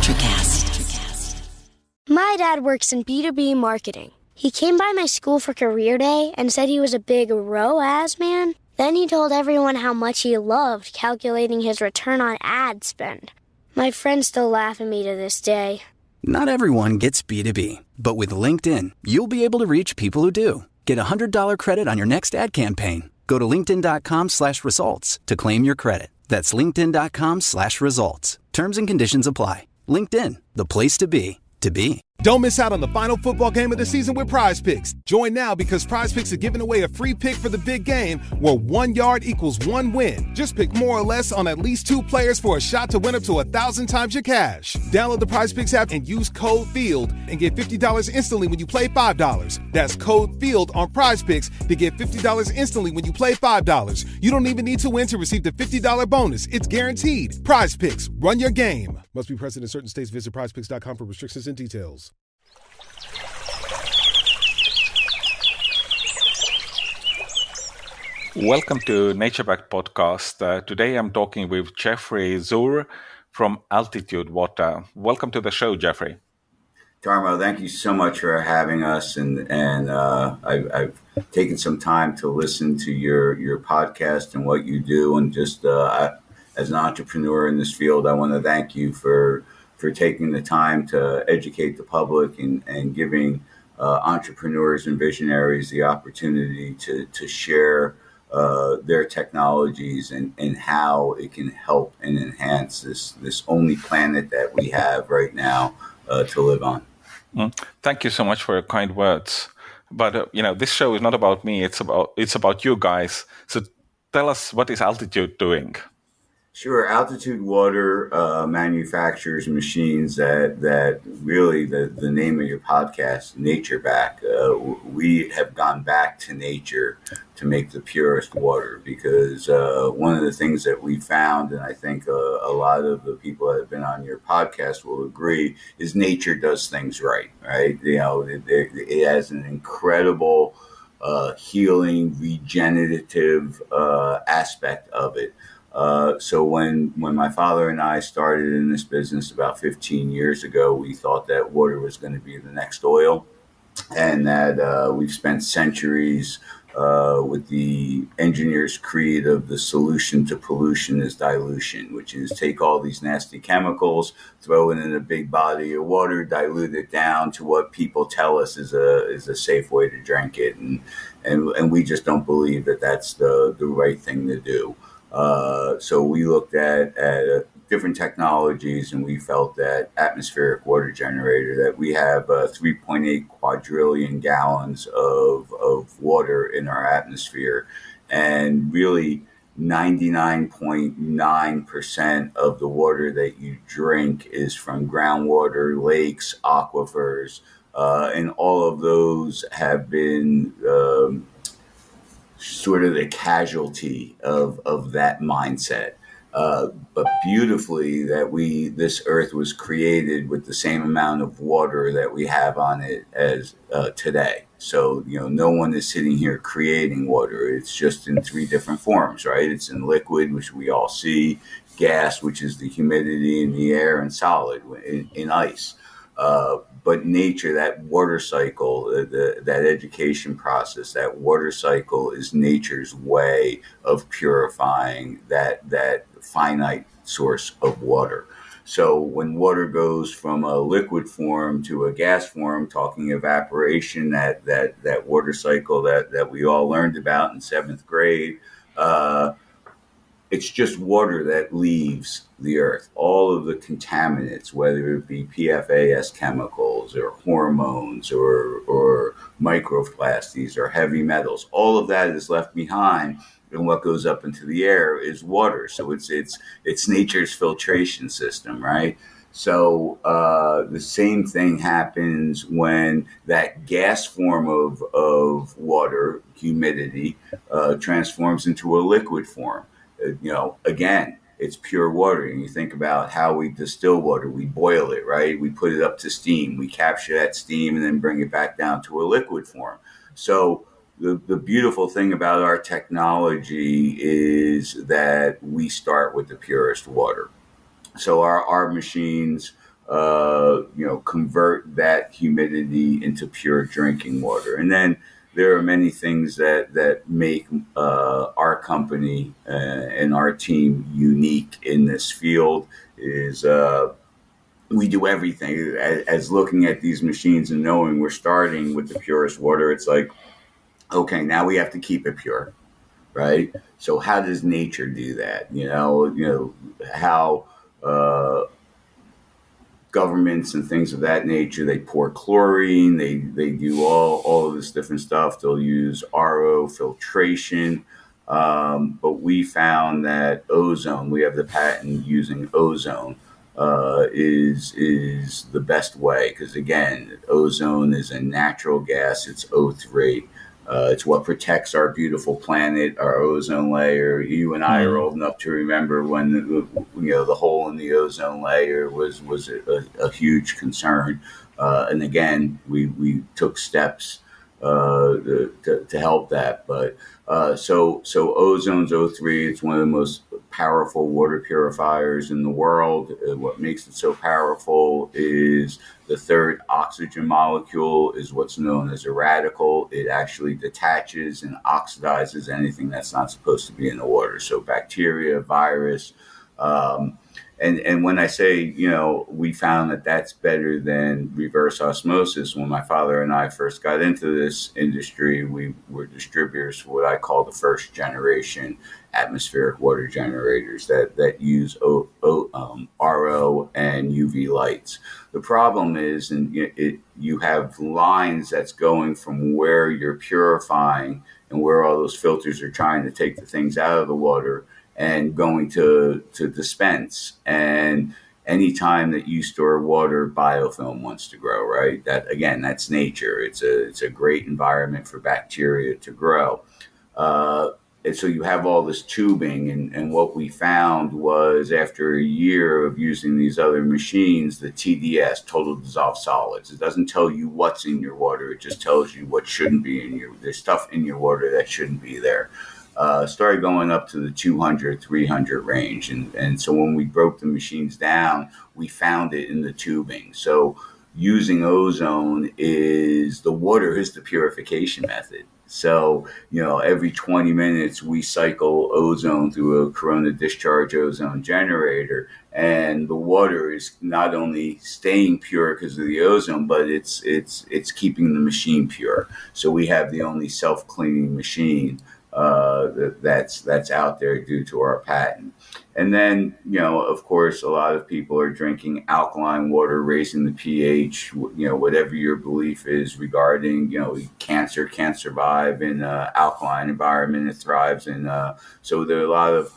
NatureCast. My dad works in B2B marketing. He came by my school for career day and said he was a big ROAS man. Then he told everyone how much he loved calculating his return on ad spend. My friends still laugh at me to this day. Not everyone gets B2B, but with LinkedIn, you'll be able to reach people who do. Get a $100 credit on your next ad campaign. Go to linkedin.com/results to claim your credit. That's linkedin.com/results. Terms and conditions apply. LinkedIn, the place to be, to be. Don't miss out on the final football game of the season with Prize Picks. Join now because Prize Picks are giving away a free pick for the big game where 1 yard equals 1 win. Just pick more or less on at least 2 players for a shot to win up to 1,000 times your cash. Download the Prize Picks app and use code FIELD and get $50 instantly when you play $5. That's code FIELD on Prize Picks to get $50 instantly when you play $5. You don't even need to win to receive the $50 bonus. It's guaranteed. Prize Picks. Run your game. Must be present in certain states. Visit prizepicks.com for restrictions and details. Welcome to NatureBacked podcast. Today I'm talking with Jeffrey Szur from Altitude Water. Welcome to the show, Jeffrey. Tarmo, thank you so much for having us, and I've taken some time to listen to your podcast and what you do, and just as an entrepreneur in this field, I want to thank you for taking the time to educate the public and giving entrepreneurs and visionaries the opportunity to share their technologies and how it can help and enhance this only planet that we have right now to live on. Thank you so much for your kind words. But this show is not about me; it's about you guys. So tell us, what is Altitude doing? Sure. Altitude Water manufactures machines that really, the name of your podcast, NatureBacked. We have gone back to nature to make the purest water, because one of the things that we found, and I think a lot of the people that have been on your podcast will agree, is nature does things right? It has an incredible healing, regenerative aspect of it. So when my father and I started in this business about 15 years ago, we thought that water was going to be the next oil, and that we've spent centuries with the engineer's creed of the solution to pollution is dilution, which is take all these nasty chemicals, throw it in a big body of water, dilute it down to what people tell us is a safe way to drink it, and we just don't believe that that's the right thing to do. So we looked at different technologies, and we felt that atmospheric water generator, that we have 3.8 quadrillion gallons of water in our atmosphere, and really 99.9% of the water that you drink is from groundwater, lakes, aquifers, and all of those have been sort of the casualty of that mindset. But beautifully, that this earth was created with the same amount of water that we have on it as today. So, no one is sitting here creating water. It's just in 3 different forms, right? It's in liquid, which we all see, gas, which is the humidity in the air, and solid in ice. But nature, that water cycle, that education process, that water cycle is nature's way of purifying that finite source of water. So when water goes from a liquid form to a gas form, talking evaporation, that water cycle that we all learned about in 7th grade, it's just water that leaves the earth. All of the contaminants, whether it be PFAS chemicals or hormones or microplastics or heavy metals, all of that is left behind, and what goes up into the air is water. So it's nature's filtration system, right? So the same thing happens when that gas form of water, humidity, transforms into a liquid form. Again, it's pure water. And you think about how we distill water. We boil it, right? We put it up to steam. We capture that steam and then bring it back down to a liquid form. So the beautiful thing about our technology is that we start with the purest water. So our machines convert that humidity into pure drinking water. And then there are many things that make our company and our team unique in this field. Is we do everything. As looking at these machines and knowing we're starting with the purest water, it's like, okay, now we have to keep it pure, right? So how does nature do that? How governments and things of that nature, they pour chlorine, they do all of this different stuff. They'll use RO filtration. But we found that ozone, we have the patent using ozone, is the best way, because again, ozone is a natural gas. It's O3. It's what protects our beautiful planet, our ozone layer. You and I are old enough to remember when the hole in the ozone layer was a huge concern. And again, we took steps to help that. But so ozone's O3. It's one of the most powerful water purifiers in the world. What makes it so powerful is the third oxygen molecule is what's known as a radical. It actually detaches and oxidizes anything that's not supposed to be in the water. So bacteria, virus. And when I say, we found that that's better than reverse osmosis, when my father and I first got into this industry, we were distributors for what I call the first generation atmospheric water generators that use RO and UV lights. The problem is, you have lines that's going from where you're purifying and where all those filters are trying to take the things out of the water and going to dispense. And anytime that you store water, biofilm wants to grow, right? That's nature. It's a great environment for bacteria to grow. And so you have all this tubing, and what we found was, after a year of using these other machines, the TDS, total dissolved solids, it doesn't tell you what's in your water. It just tells you what shouldn't be in there's stuff in your water that shouldn't be there. Started going up to the 200, 300 range. And so when we broke the machines down, we found it in the tubing. So using ozone the water is the purification method. So, every 20 minutes we cycle ozone through a corona discharge ozone generator, and the water is not only staying pure because of the ozone, but it's keeping the machine pure. So we have the only self-cleaning machine that's out there due to our patent. And then, of course, a lot of people are drinking alkaline water, raising the pH, whatever your belief is regarding, cancer can't survive in an alkaline environment. It thrives in, so there are a lot of,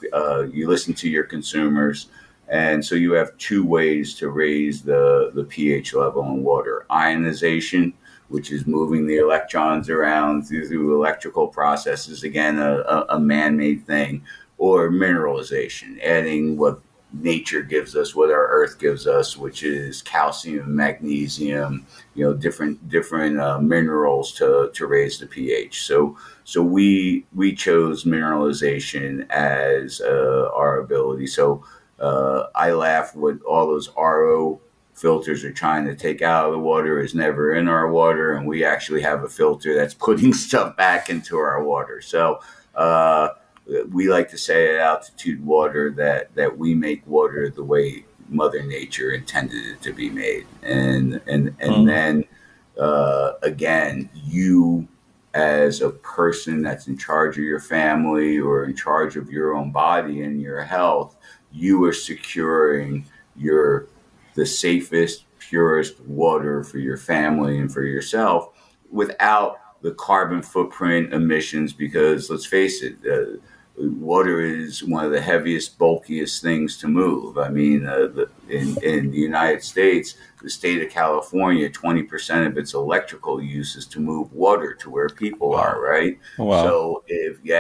you listen to your consumers. And so you have two ways to raise the pH level in water: ionization, which is moving the electrons around through electrical processes, again, a man-made thing, or mineralization, adding what nature gives us, what our earth gives us, which is calcium, magnesium, different minerals to raise the pH. So we chose mineralization as our ability. So I laugh what all those RO filters are trying to take out of the water is never in our water, and we actually have a filter that's putting stuff back into our water. So we like to say at Altitude Water that we make water the way Mother Nature intended it to be made. And then again, you as a person that's in charge of your family or in charge of your own body and your health, you are securing the safest, purest water for your family and for yourself without the carbon footprint emissions, because let's face it, water is one of the heaviest, bulkiest things to move. I mean, in the United States, the state of California, 20% of its electrical use is to move water to where people are, right? Wow. So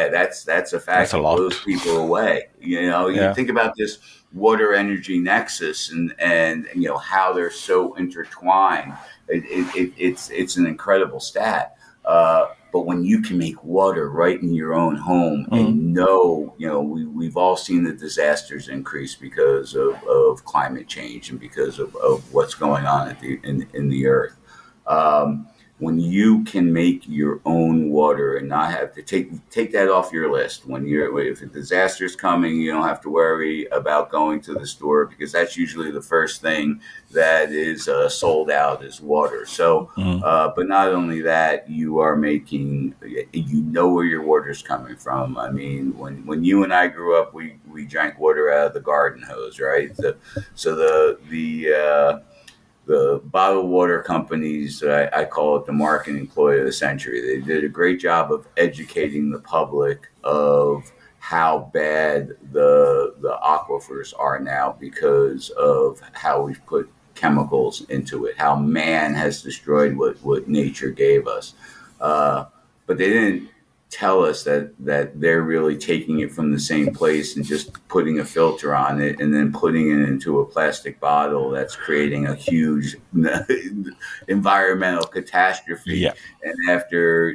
that's a fact. That blows people away. You think about this water energy nexus and how they're so intertwined. It's an incredible stat. But when you can make water right in your own home and we've all seen the disasters increase because of climate change and because of what's going on in the earth. When you can make your own water and not have to take that off your list, if a disaster is coming, you don't have to worry about going to the store, because that's usually the first thing that is sold out is water. So, but not only that, you are making, where your water is coming from. I mean, when you and I grew up, we drank water out of the garden hose, right? The bottled water companies, I call it the marketing ploy of the century. They did a great job of educating the public of how bad the aquifers are now because of how we've put chemicals into it, how man has destroyed what nature gave us. But they didn't tell us that they're really taking it from the same place and just putting a filter on it and then putting it into a plastic bottle that's creating a huge environmental catastrophe. Yeah. And after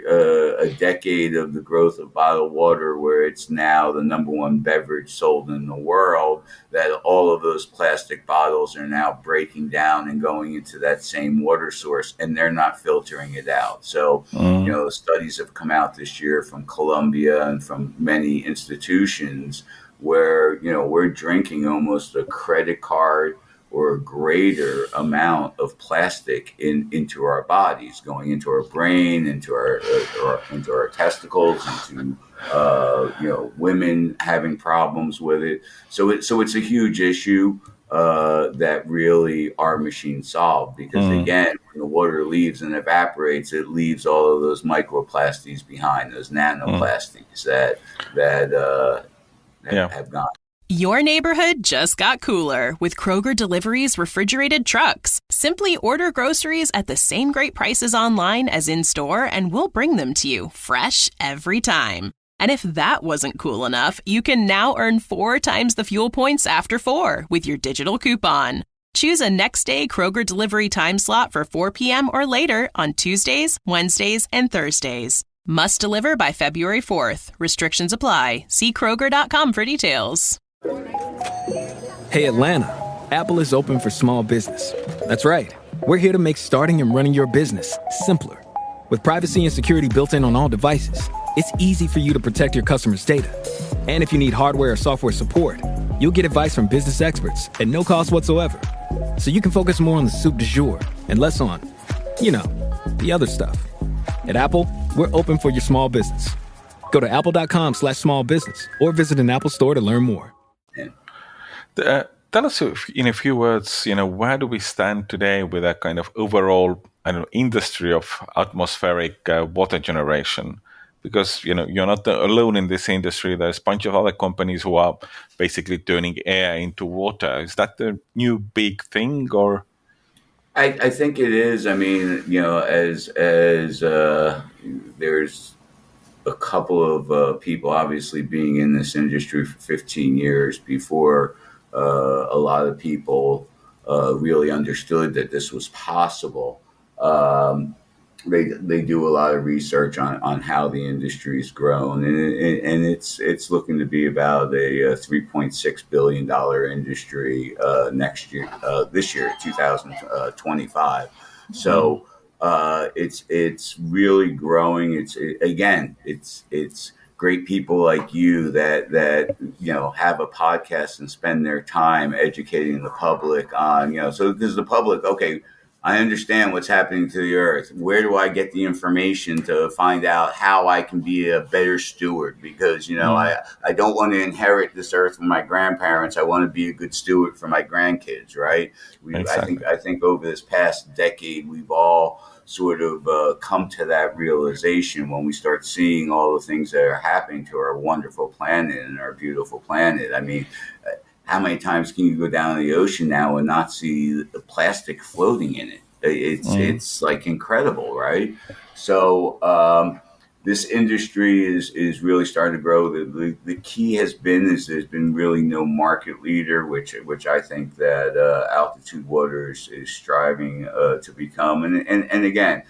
a decade of the growth of bottled water, where it's now the number one beverage sold in the world, that all of those plastic bottles are now breaking down and going into that same water source, and they're not filtering it out. So, studies have come out this year from Columbia and from many institutions where, we're drinking almost a credit card or a greater amount of plastic into our bodies, going into our brain, into our testicles, into women having problems with it. So it's a huge issue that really our machines solve, because again, when the water leaves and evaporates, it leaves all of those microplastics behind, those nanoplastics that have gone. Your neighborhood just got cooler with Kroger Delivery's refrigerated trucks. Simply order groceries at the same great prices online as in-store, and we'll bring them to you fresh every time. And if that wasn't cool enough, you can now earn 4 times the fuel points after 4 with your digital coupon. Choose a next-day Kroger Delivery time slot for 4 p.m. or later on Tuesdays, Wednesdays, and Thursdays. Must deliver by February 4th. Restrictions apply. See Kroger.com for details. Hey, Atlanta, Apple is open for small business. That's right. We're here to make starting and running your business simpler. With privacy and security built in on all devices, it's easy for you to protect your customers' data. And if you need hardware or software support, you'll get advice from business experts at no cost whatsoever. So you can focus more on the soup du jour and less on, the other stuff. At Apple, we're open for your small business. Go to apple.com/small business or visit an Apple store to learn more. Tell us in a few words, where do we stand today with that kind of overall, industry of atmospheric water generation? Because, you're not alone in this industry. There's a bunch of other companies who are basically turning air into water. Is that the new big thing, or? I think it is. I mean, as there's a couple of people obviously being in this industry for 15 years before a lot of people really understood that this was possible. They do a lot of research on how the industry's grown, and it's looking to be about a $3.6 billion industry next year, this year, 2025. So it's really growing. It's great people like you that have a podcast and spend their time educating the public on, so because the public, okay, I understand what's happening to the earth. Where do I get the information to find out how I can be a better steward? Because, I don't want to inherit this earth from my grandparents. I want to be a good steward for my grandkids, right? Exactly. I think over this past decade, we've all sort of come to that realization when we start seeing all the things that are happening to our wonderful planet and our beautiful planet. I mean, how many times can you go down to the ocean now and not see the plastic floating in it? It's like incredible, right? So this industry is really starting to grow. The key has been there's been really no market leader, which I think that Altitude Water is striving to become. And again,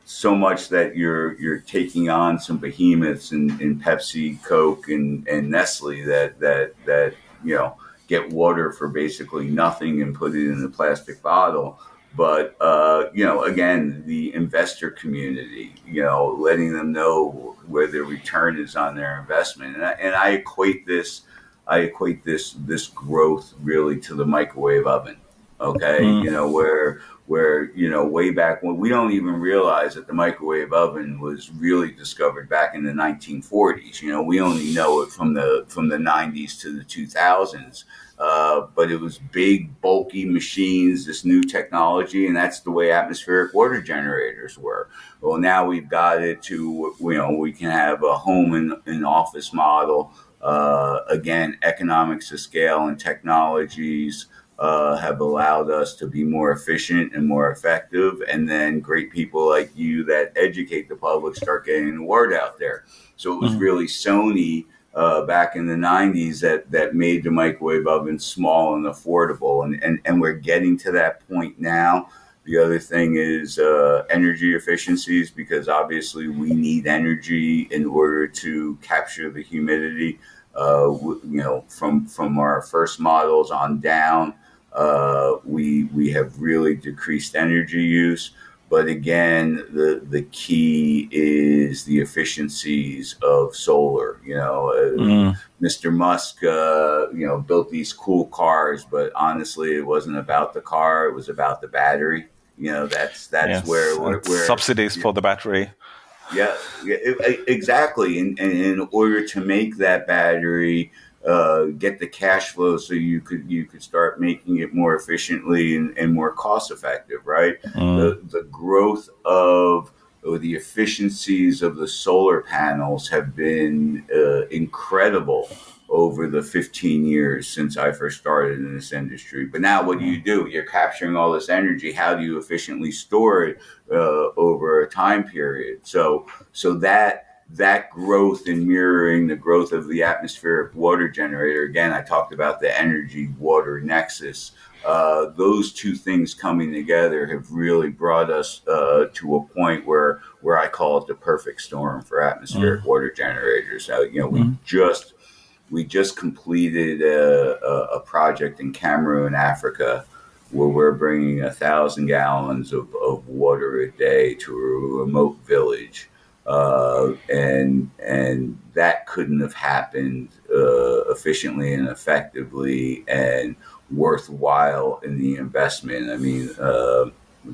so much that you're taking on some behemoths in Pepsi, Coke, and Nestle that get water for basically nothing and put it in a plastic bottle. But again, the investor community, letting them know where their return is on their investment, and I equate this growth really to the microwave oven. Okay, where way back when, we don't even realize that the microwave oven was really discovered back in the 1940s. We only know it from the 90s to the 2000s. But it was big, bulky machines, this new technology, and that's the way atmospheric water generators were. Well, now we've got it to, we can have a home and office model. Again, economics of scale and technologies have allowed us to be more efficient and more effective. And then great people like you that educate the public start getting the word out there. So it was really Sony back in the 90s that made the microwave oven small and affordable. And we're getting to that point now. The other thing is energy efficiencies, because obviously we need energy in order to capture the humidity. From our first models on down, we have really decreased energy use. But again, the key is the efficiencies of solar. Mr. Musk, built these cool cars, but honestly, it wasn't about the car; it was about the battery. That's yes. where subsidies for the battery. Yeah, exactly. And in order to make that battery get the cash flow, so you could start making it more efficiently and more cost effective, right? The growth of the efficiencies of the solar panels have been incredible over the 15 years since I first started in this industry. But now what do? You're capturing all this energy. How do you efficiently store it over a time period? So that growth in mirroring the growth of the atmospheric water generator, again, I talked about the energy water nexus. Those two things coming together have really brought us to a point where I call it the perfect storm for atmospheric water generators. We just completed a project in Cameroon, Africa, where we're bringing 1,000 gallons of water a day to a remote village. And that couldn't have happened efficiently and effectively and worthwhile in the investment. I mean,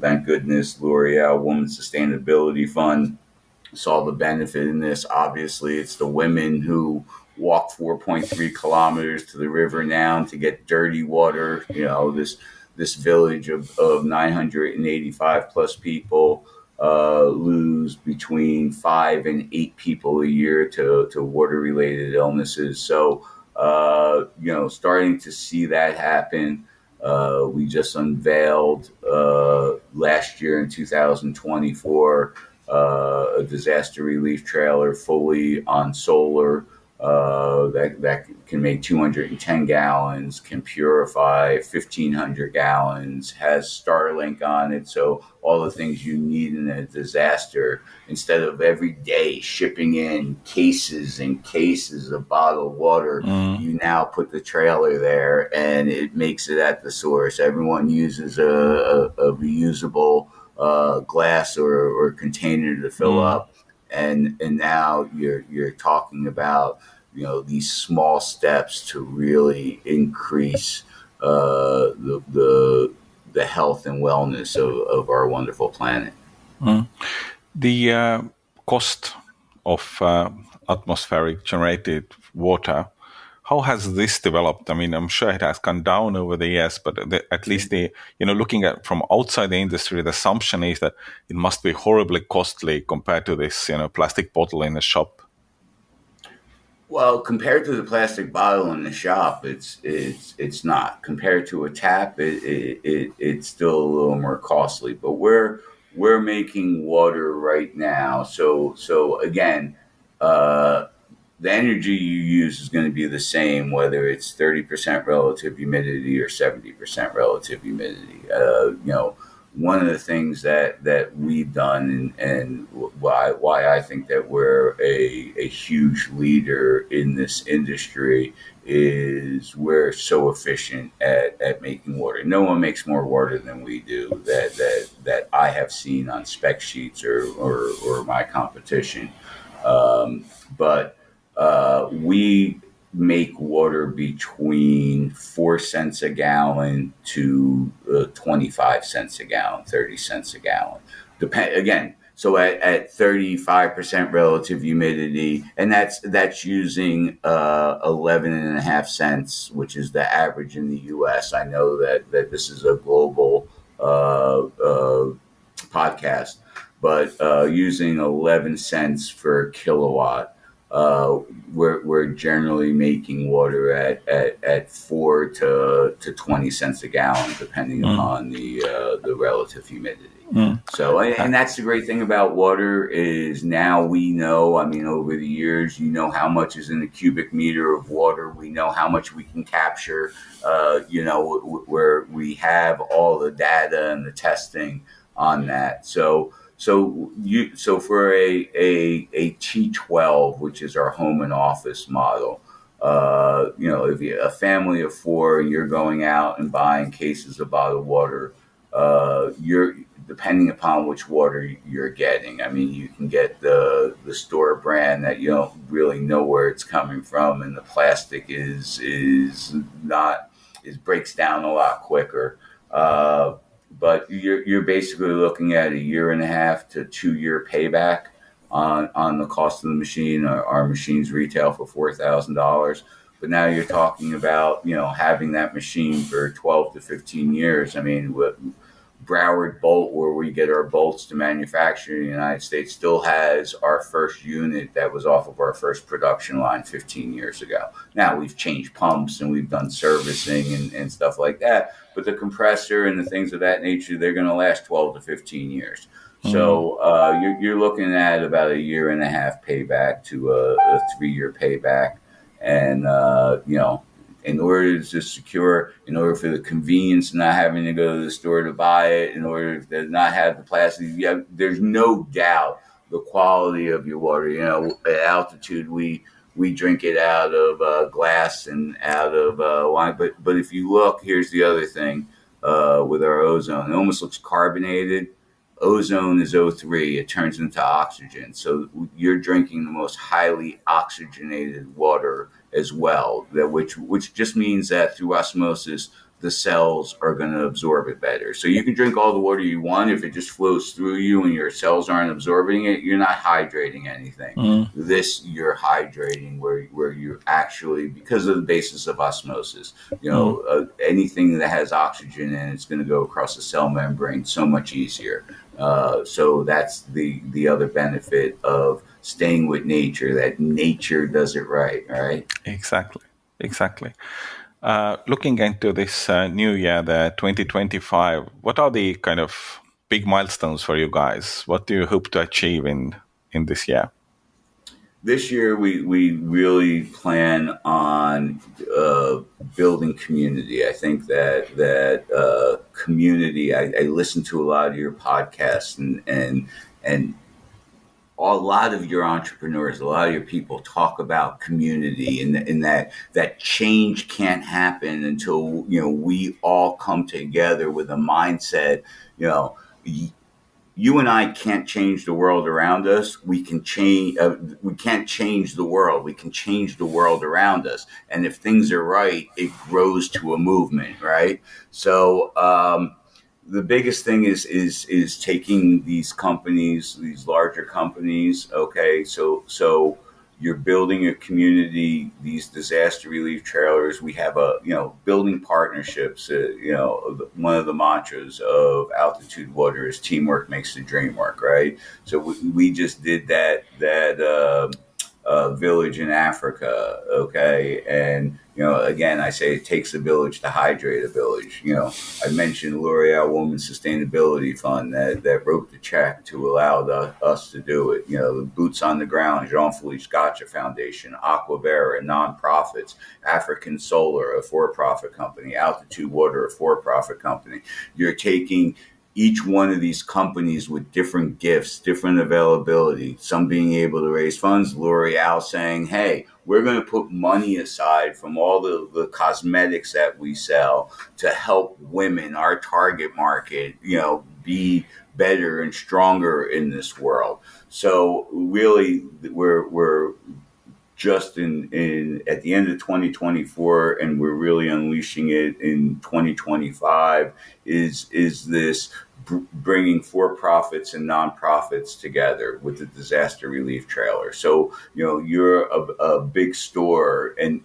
thank goodness L'Oreal Women's Sustainability Fund saw the benefit in this. Obviously, it's the women who walk 4.3 kilometers to the river now to get dirty water. This village of 985 plus people lose between 5 and 8 people a year to water-related illnesses. So, starting to see that happen. We just unveiled last year in 2024 a disaster relief trailer fully on solar that can make 210 gallons, can purify 1,500 gallons, has Starlink on it. So all the things you need in a disaster, instead of every day shipping in cases and cases of bottled water, you now put the trailer there and it makes it at the source. Everyone uses a reusable glass or container to fill up. And now you're talking about these small steps to really increase the health and wellness of our wonderful planet. The cost of atmospheric generated water, how has this developed? I mean, I'm sure it has gone down over the years, but at least looking at from outside the industry, the assumption is that it must be horribly costly compared to this, plastic bottle in the shop. Well, compared to the plastic bottle in the shop, it's not. Compared to a tap, it's still a little more costly. But we're making water right now. So again, the energy you use is going to be the same, whether it's 30% relative humidity or 70% relative humidity. one of the things that we've done and why I think that we're a huge leader in this industry is we're so efficient at making water. No one makes more water than we do that I have seen on spec sheets or my competition. But we make water between 4 cents a gallon to 25 cents a gallon, 30 cents a gallon. Again, so at 35% relative humidity, and that's using 11.5 cents, which is the average in the U.S. I know that this is a global podcast, but using 11 cents per kilowatt, we're generally making water at 4 to 20 cents a gallon, depending upon the relative humidity. So, and that's the great thing about water is now we know, I mean, over the years, you know how much is in a cubic meter of water. We know how much we can capture, where we have all the data and the testing on that. So for a T12, which is our home and office model, if you're a family of 4, you're going out and buying cases of bottled water, you're depending upon which water you're getting. I mean, you can get the store brand that you don't really know where it's coming from, and the plastic is breaks down a lot quicker. But you're basically looking at 1.5 to 2 year payback on the cost of the machine. Our machines retail for $4,000, but now you're talking about having that machine for 12 to 15 years. I mean, Broward Bolt, where we get our bolts to manufacture in the United States, still has our first unit that was off of our first production line 15 years ago. Now we've changed pumps and we've done servicing and stuff like that, but the compressor and the things of that nature, they're going to last 12 to 15 years. So you're looking at about 1.5 year payback to a 3 year payback. And, in order to secure, in order for the convenience of not having to go to the store to buy it, in order to not have the plastic, there's no doubt the quality of your water. At altitude, we drink it out of glass and out of wine. But if you look, here's the other thing with our ozone. It almost looks carbonated. Ozone is O3. It turns into oxygen. So you're drinking the most highly oxygenated water as well, which just means that through osmosis, the cells are going to absorb it better. So you can drink all the water you want. If it just flows through you and your cells aren't absorbing it, you're not hydrating anything. This, you're hydrating where you actually, because of the basis of osmosis, anything that has oxygen in it's going to go across the cell membrane so much easier. So that's the other benefit of staying with nature, that nature does it right. Exactly. Looking into this new year, the 2025, what are the kind of big milestones for you guys? What do you hope to achieve in this year? This year, we really plan on building community. I think that community. I listen to a lot of your podcasts and a lot of your entrepreneurs, a lot of your people talk about community and that change can't happen until we all come together with a mindset. You and I can't change the world around us. We can change. We can't change the world. We can change the world around us. And if things are right, it grows to a movement, right? So the biggest thing is taking these companies, these larger companies. Okay, so you're building a community. These disaster relief trailers. We have building partnerships. One of the mantras of Altitude Water is teamwork makes the dream work. Right. So we just did that village in Africa. Okay, and again, I say it takes a village to hydrate a village. I mentioned L'Oreal Women's Sustainability Fund that wrote the check to allow us to do it. The Boots on the Ground, Jean-Philippe Gotcha Foundation, Aquavera, nonprofits, African Solar, a for-profit company, Altitude Water, a for-profit company. You're taking each one of these companies with different gifts, different availability, some being able to raise funds, L'Oreal saying, hey, we're going to put money aside from all the cosmetics that we sell to help women, our target market, be better and stronger in this world. So really, we're just in at the end of 2024, and we're really unleashing it in 2025, is this bringing for-profits and nonprofits together with the disaster relief trailer. So, you're a big store, and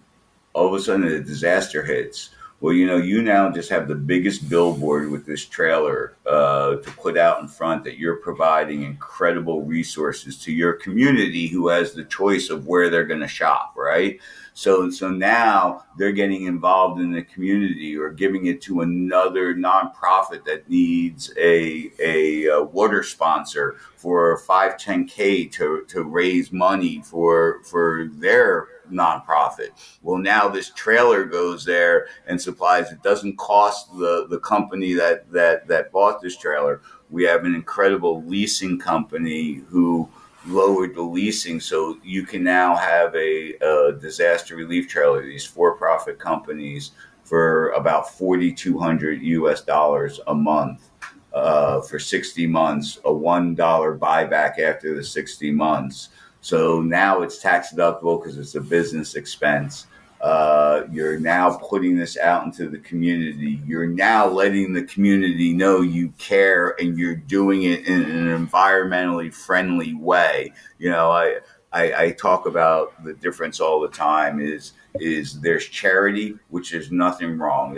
all of a sudden a disaster hits. Well, you now just have the biggest billboard with this trailer to put out in front that you're providing incredible resources to your community who has the choice of where they're going to shop, right? So now they're getting involved in the community or giving it to another nonprofit that needs a water sponsor for a 510K to raise money for their nonprofit. Well, now this trailer goes there and supplies. It doesn't cost the company that bought this trailer. We have an incredible leasing company who lowered the leasing, so you can now have a disaster relief trailer, these for-profit companies, for about $4,200 US a month for 60 months, a $1 buyback after the 60 months. So now it's tax deductible because it's a business expense. You're now putting this out into the community. You're now letting the community know you care, and you're doing it in an environmentally friendly way. I talk about the difference all the time is there's charity, which is nothing wrong.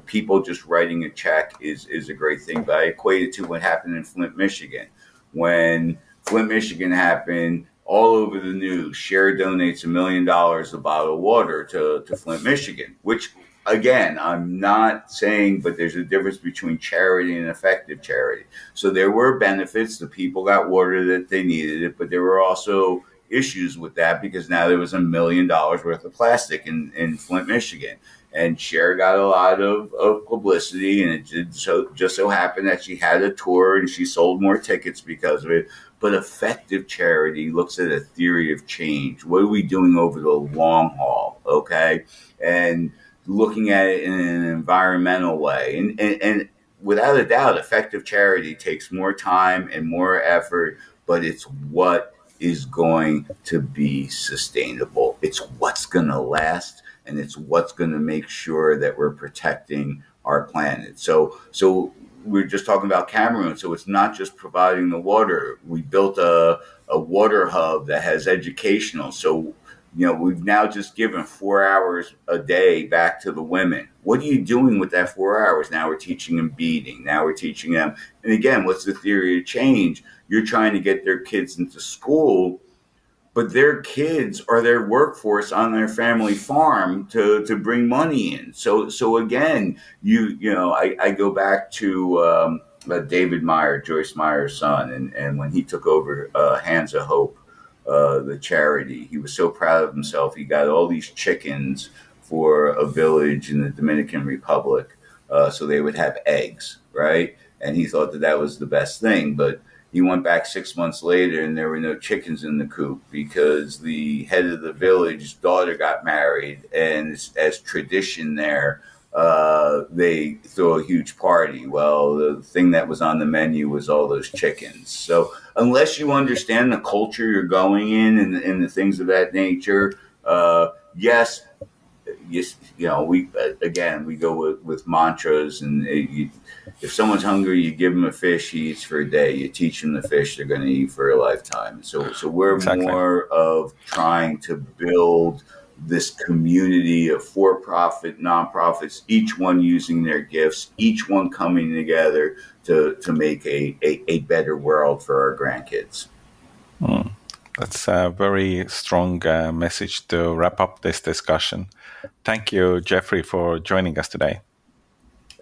People just writing a check is a great thing. But I equate it to what happened in Flint, Michigan. When Flint, Michigan happened, all over the news, Share donates $1 million a bottle of water to Flint, Michigan, which, again, I'm not saying, but there's a difference between charity and effective charity. So there were benefits. The people got water that they needed it, but there were also issues with that because now there was $1 million worth of plastic in Flint, Michigan. And Cher got a lot of publicity, and it just so happened that she had a tour and she sold more tickets because of it. But effective charity looks at a theory of change. What are we doing over the long haul? Okay. And looking at it in an environmental way. And without a doubt, effective charity takes more time and more effort, but it's what is going to be sustainable. It's what's going to last, and it's what's going to make sure that we're protecting our planet. So we're just talking about Cameroon. So it's not just providing the water. We built a water hub that has educational. So, we've now just given 4 hours a day back to the women. What are you doing with that 4 hours? Now we're teaching them beading. Now we're teaching them. And again, what's the theory of change? You're trying to get their kids into school, but their kids are their workforce on their family farm to bring money in. So again, I go back to David Meyer, Joyce Meyer's son, and when he took over Hands of Hope, the charity, he was so proud of himself. He got all these chickens for a village in the Dominican Republic, so they would have eggs, right? And he thought that was the best thing, but he went back 6 months later and there were no chickens in the coop because the head of the village's daughter got married, and as tradition there, they throw a huge party. Well, the thing that was on the menu was all those chickens. So unless you understand the culture you're going in and the things of that nature, yes, we go with mantras, and if someone's hungry, you give them a fish, he eats for a day. You teach them the fish, they're going to eat for a lifetime. So we're exactly. More of trying to build this community of for-profit nonprofits, each one using their gifts, each one coming together to make a better world for our grandkids. That's a very strong message to wrap up this discussion. Thank you, Jeffrey, for joining us today.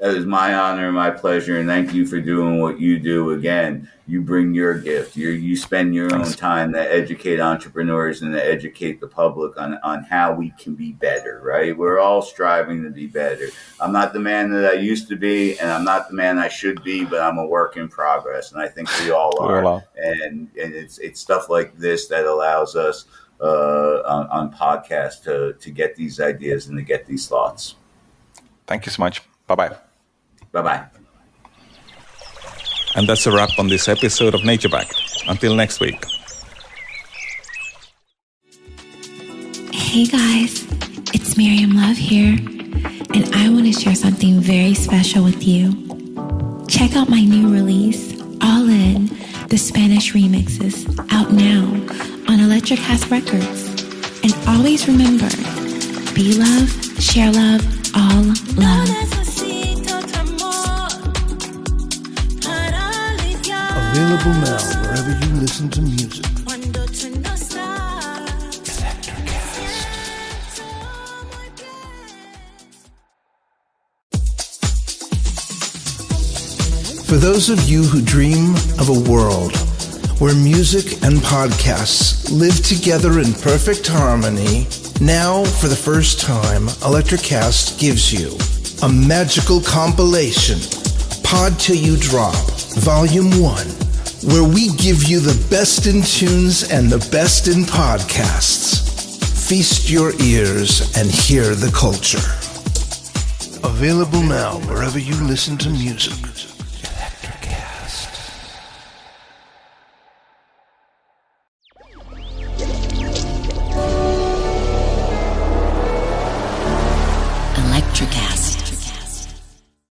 It was my honor and my pleasure, and thank you for doing what you do. Again, you bring your gift. You spend your own time to educate entrepreneurs and to educate the public on how we can be better, right? We're all striving to be better. I'm not the man that I used to be, and I'm not the man I should be, but I'm a work in progress, and I think we all are. And it's stuff like this that allows us on podcasts to get these ideas and to get these thoughts. Thank you so much. Bye-bye. Bye-bye. And that's a wrap on this episode of NatureBacked. Until next week. Hey guys, it's Miriam Love here, and I want to share something very special with you. Check out my new release, All In, the Spanish remixes, out now on Electric House Records. And always remember, be love, share love, all love. Available now wherever you listen to music. For those of you who dream of a world where music and podcasts live together in perfect harmony, now, for the first time, ElectricCast gives you a magical compilation, Pod Till You Drop, Volume 1, where we give you the best in tunes and the best in podcasts. Feast your ears and hear the culture. Available now wherever you listen to music.